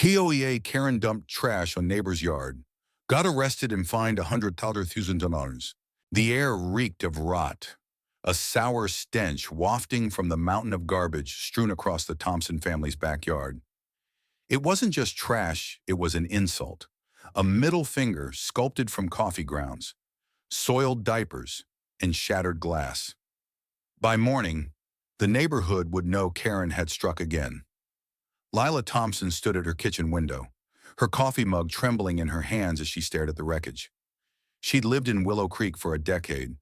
HOA Karen dumped trash on neighbor's yard. Got arrested and fined $100,000. The air reeked of rot, a sour stench wafting from the mountain of garbage strewn across the Thompson family's backyard. It wasn't just trash, it was an insult. A middle finger sculpted from coffee grounds, soiled diapers, and shattered glass. By morning, the neighborhood would know Karen had struck again. Lila Thompson stood at her kitchen window, her coffee mug trembling in her hands as she stared at the wreckage. She'd lived in Willow Creek for a decade,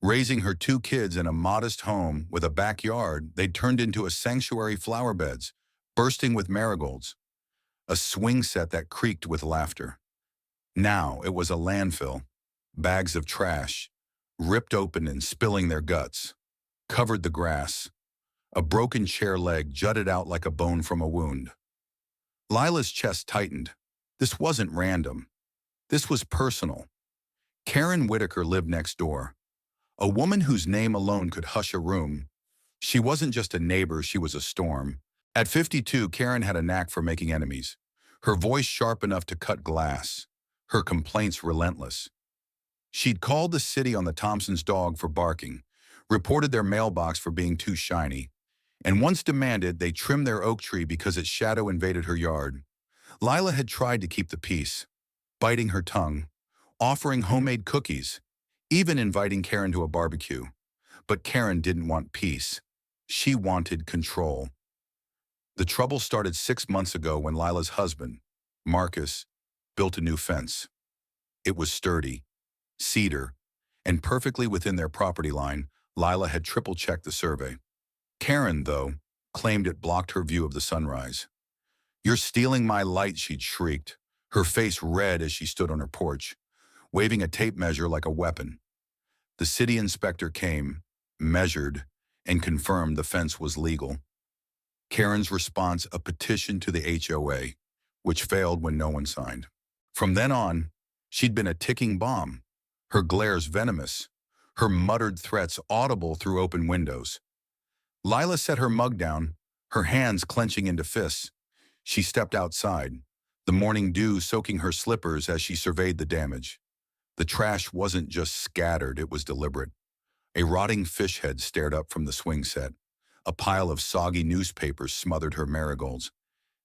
raising her two kids in a modest home with a backyard they'd turned into a sanctuary flower beds, bursting with marigolds, a swing set that creaked with laughter. Now it was a landfill. Bags of trash, ripped open and spilling their guts, covered the grass. A broken chair leg jutted out like a bone from a wound. Lila's chest tightened. This wasn't random. This was personal. Karen Whitaker lived next door, a woman whose name alone could hush a room. She wasn't just a neighbor, she was a storm. At 52, Karen had a knack for making enemies. Her voice sharp enough to cut glass. Her complaints relentless. She'd called the city on the Thompsons' dog for barking, reported their mailbox for being too shiny, and once demanded they trim their oak tree because its shadow invaded her yard. Lila had tried to keep the peace, biting her tongue, offering homemade cookies, even inviting Karen to a barbecue. But Karen didn't want peace. She wanted control. The trouble started 6 months ago when Lila's husband, Marcus, built a new fence. It was sturdy, cedar, and perfectly within their property line. Lila had triple-checked the survey. Karen, though, claimed it blocked her view of the sunrise. "You're stealing my light," she'd shrieked, her face red as she stood on her porch, waving a tape measure like a weapon. The city inspector came, measured, and confirmed the fence was legal. Karen's response, a petition to the HOA, which failed when no one signed. From then on, she'd been a ticking bomb, her glares venomous, her muttered threats audible through open windows. Lila set her mug down, her hands clenching into fists. She stepped outside, the morning dew soaking her slippers as she surveyed the damage. The trash wasn't just scattered, it was deliberate. A rotting fish head stared up from the swing set. A pile of soggy newspapers smothered her marigolds.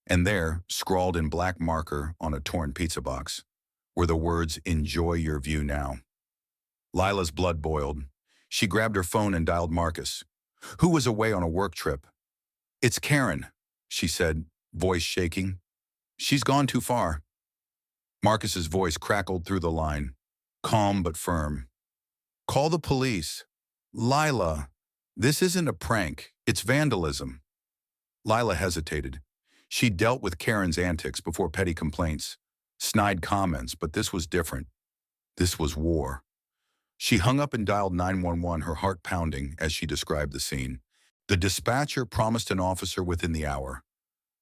And there, scrawled in black marker on a torn pizza box, were the words, "Enjoy your view now." Lila's blood boiled. She grabbed her phone and dialed Marcus, who was away on a work trip. "It's Karen," she said, voice shaking. "She's gone too far." Marcus's voice crackled through the line, calm but firm. "Call the police." "Lila, this isn't a prank. It's vandalism." Lila hesitated. She dealt with Karen's antics before petty complaints, snide comments, but this was different. This was war. She hung up and dialed 911, her heart pounding as she described the scene. The dispatcher promised an officer within the hour.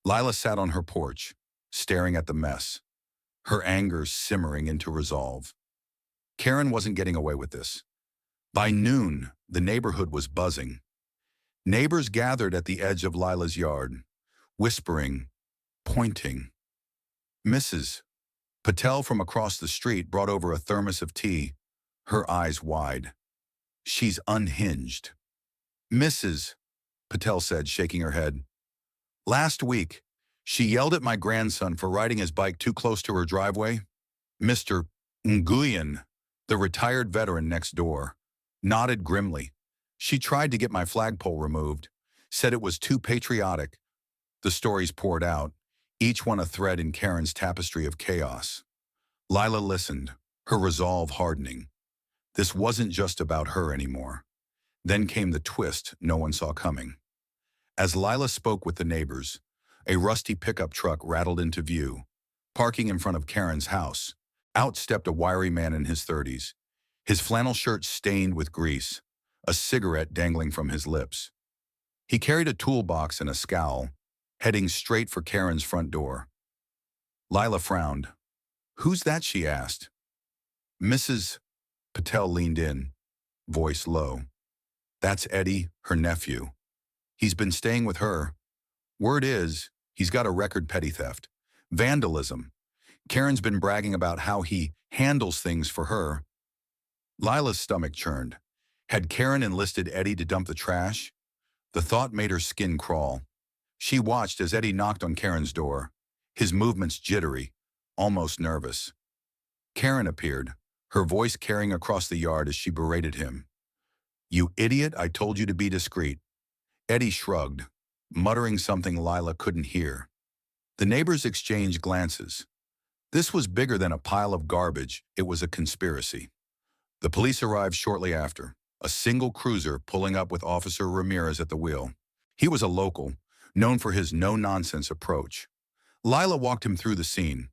Lila sat on her porch, staring at the mess, her anger simmering into resolve. Karen wasn't getting away with this. By noon, the neighborhood was buzzing. Neighbors gathered at the edge of Lila's yard, whispering, pointing. Mrs. Patel from across the street brought over a thermos of tea, her eyes wide. "She's unhinged." "Mrs." Patel said, shaking her head. "Last week, she yelled at my grandson for riding his bike too close to her driveway." Mr. Nguyen, the retired veteran next door, nodded grimly. "She tried to get my flagpole removed, said it was too patriotic." The stories poured out, each one a thread in Karen's tapestry of chaos. Lila listened, her resolve hardening. This wasn't just about her anymore. Then came the twist no one saw coming. As Lila spoke with the neighbors, a rusty pickup truck rattled into view. Parking in front of Karen's house, out stepped a wiry man in his 30s, his flannel shirt stained with grease, a cigarette dangling from his lips. He carried a toolbox and a scowl, heading straight for Karen's front door. Lila frowned. "Who's that?" she asked. "Mrs." Patel leaned in, voice low. "That's Eddie, her nephew. He's been staying with her. Word is, he's got a record petty theft. Vandalism. Karen's been bragging about how he handles things for her. Lila's stomach churned. Had Karen enlisted Eddie to dump the trash? The thought made her skin crawl. She watched as Eddie knocked on Karen's door, his movements jittery, almost nervous. Karen appeared, her voice carrying across the yard as she berated him. "You idiot, I told you to be discreet." Eddie shrugged, muttering something Lila couldn't hear. The neighbors exchanged glances. This was bigger than a pile of garbage, it was a conspiracy. The police arrived shortly after, a single cruiser pulling up with Officer Ramirez at the wheel. He was a local, known for his no-nonsense approach. Lila walked him through the scene,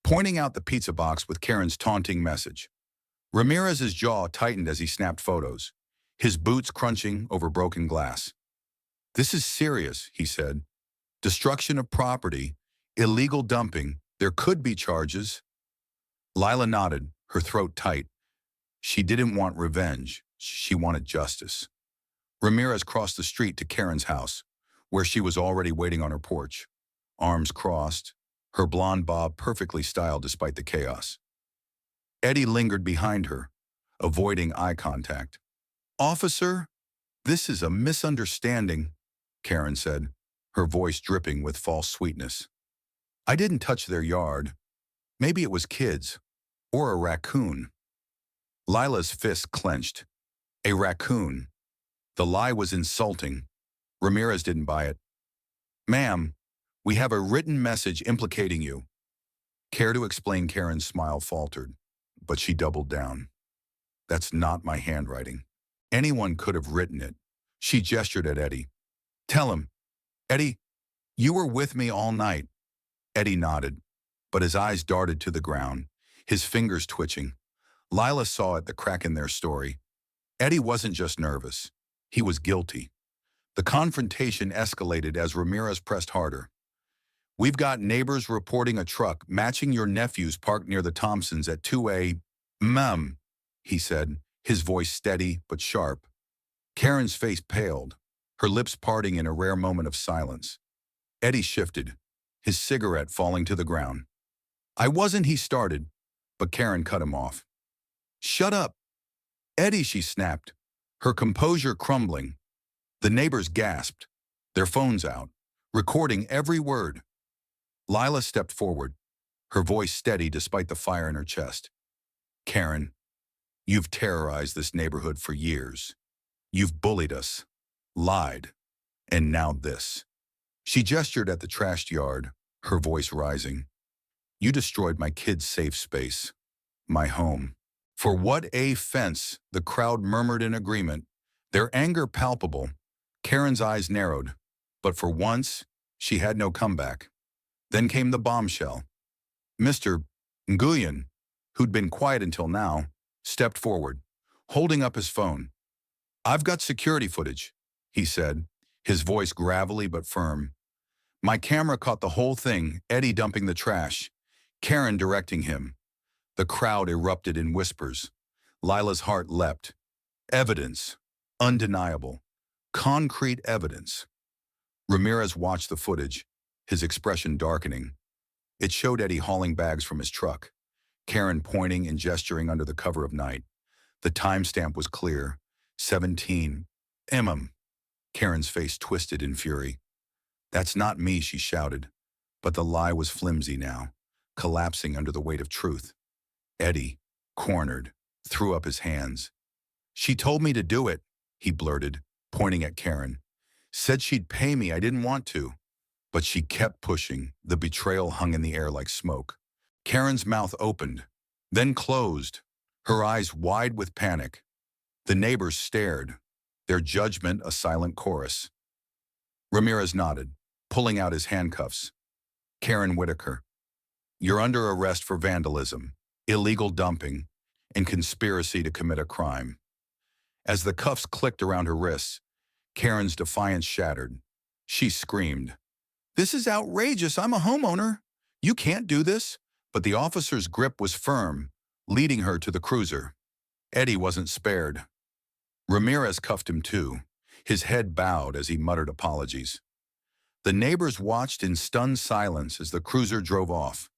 pointing out the pizza box with Karen's taunting message. Ramirez's jaw tightened as he snapped photos, his boots crunching over broken glass. "This is serious," he said. "Destruction of property, illegal dumping, there could be charges." Lila nodded, her throat tight. She didn't want revenge, she wanted justice. Ramirez crossed the street to Karen's house, where she was already waiting on her porch, arms crossed, her blonde bob perfectly styled despite the chaos. Eddie lingered behind her, avoiding eye contact. "Officer, this is a misunderstanding," Karen said, her voice dripping with false sweetness. "I didn't touch their yard. Maybe it was kids, or a raccoon." Lila's fist clenched. A raccoon. The lie was insulting. Ramirez didn't buy it. "Ma'am, we have a written message implicating you." Care to explain? Karen's smile faltered, but she doubled down. "That's not my handwriting. Anyone could have written it." She gestured at Eddie. "Tell him. Eddie, you were with me all night." Eddie nodded, but his eyes darted to the ground, his fingers twitching. Lila saw it, the crack in their story. Eddie wasn't just nervous. He was guilty. The confrontation escalated as Ramirez pressed harder. "We've got neighbors reporting a truck matching your nephew's parked near the Thompsons at 2 a.m., he said, his voice steady but sharp. Karen's face paled, her lips parting in a rare moment of silence. Eddie shifted, his cigarette falling to the ground. "I wasn't," he started, but Karen cut him off. "Shut up, Eddie," she snapped, her composure crumbling. The neighbors gasped, their phones out, recording every word. Lila stepped forward, her voice steady despite the fire in her chest. "Karen, you've terrorized this neighborhood for years. You've bullied us, lied, and now this." She gestured at the trashed yard, her voice rising. "You destroyed my kid's safe space, my home." "For what a fence," the crowd murmured in agreement, their anger palpable. Karen's eyes narrowed, but for once, she had no comeback. Then came the bombshell. Mr. Nguyen, who'd been quiet until now, stepped forward, holding up his phone. "I've got security footage," he said, his voice gravelly but firm. "My camera caught the whole thing, Eddie dumping the trash, Karen directing him." The crowd erupted in whispers. Lila's heart leapt. Evidence. Undeniable. Concrete evidence. Ramirez watched the footage, his expression darkening. It showed Eddie hauling bags from his truck, Karen pointing and gesturing under the cover of night. The timestamp was clear. 17 mm. Karen's face twisted in fury. "That's not me," she shouted. But the lie was flimsy now, collapsing under the weight of truth. Eddie, cornered, threw up his hands. "She told me to do it," he blurted, pointing at Karen. "Said she'd pay me, I didn't want to." But she kept pushing. The betrayal hung in the air like smoke. Karen's mouth opened, then closed, her eyes wide with panic. The neighbors stared, their judgment a silent chorus. Ramirez nodded, pulling out his handcuffs. "Karen Whitaker, you're under arrest for vandalism, illegal dumping, and conspiracy to commit a crime." As the cuffs clicked around her wrists, Karen's defiance shattered. She screamed, "This is outrageous, I'm a homeowner. You can't do this." But the officer's grip was firm, leading her to the cruiser. Eddie wasn't spared. Ramirez cuffed him too, his head bowed as he muttered apologies. The neighbors watched in stunned silence as the cruiser drove off,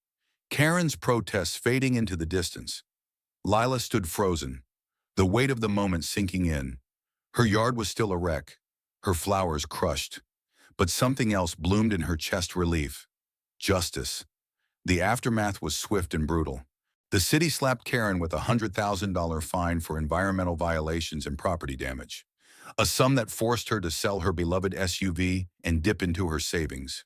Karen's protests fading into the distance. Lila stood frozen, the weight of the moment sinking in. Her yard was still a wreck, her flowers crushed, but something else bloomed in her chest: relief. Justice. The aftermath was swift and brutal. The city slapped Karen with a $100,000 fine for environmental violations and property damage, a sum that forced her to sell her beloved SUV and dip into her savings.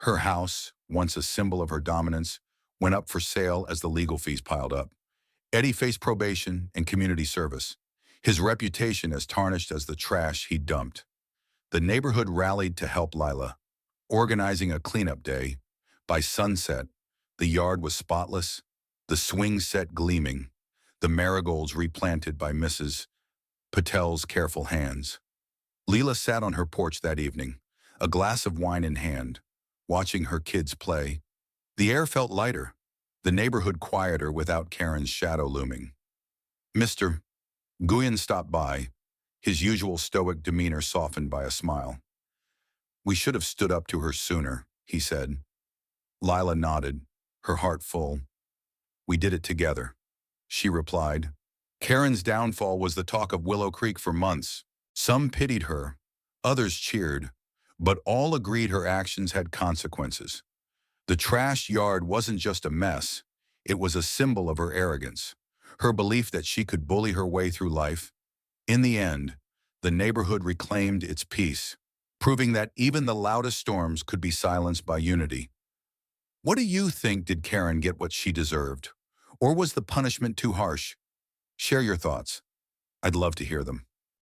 Her house, once a symbol of her dominance, went up for sale as the legal fees piled up. Eddie faced probation and community service, his reputation as tarnished as the trash he dumped. The neighborhood rallied to help Lila, organizing a cleanup day. By sunset, the yard was spotless, the swing set gleaming, the marigolds replanted by Mrs. Patel's careful hands. Leela sat on her porch that evening, a glass of wine in hand, watching her kids play. The air felt lighter, the neighborhood quieter without Karen's shadow looming. Mr. Guyen stopped by, his usual stoic demeanor softened by a smile. "We should have stood up to her sooner," he said. Lila nodded, her heart full. "We did it together," she replied. Karen's downfall was the talk of Willow Creek for months. Some pitied her, others cheered, but all agreed her actions had consequences. The trash yard wasn't just a mess, it was a symbol of her arrogance, her belief that she could bully her way through life. In the end, the neighborhood reclaimed its peace, proving that even the loudest storms could be silenced by unity. What do you think? Did Karen get what she deserved? Or was the punishment too harsh? Share your thoughts. I'd love to hear them.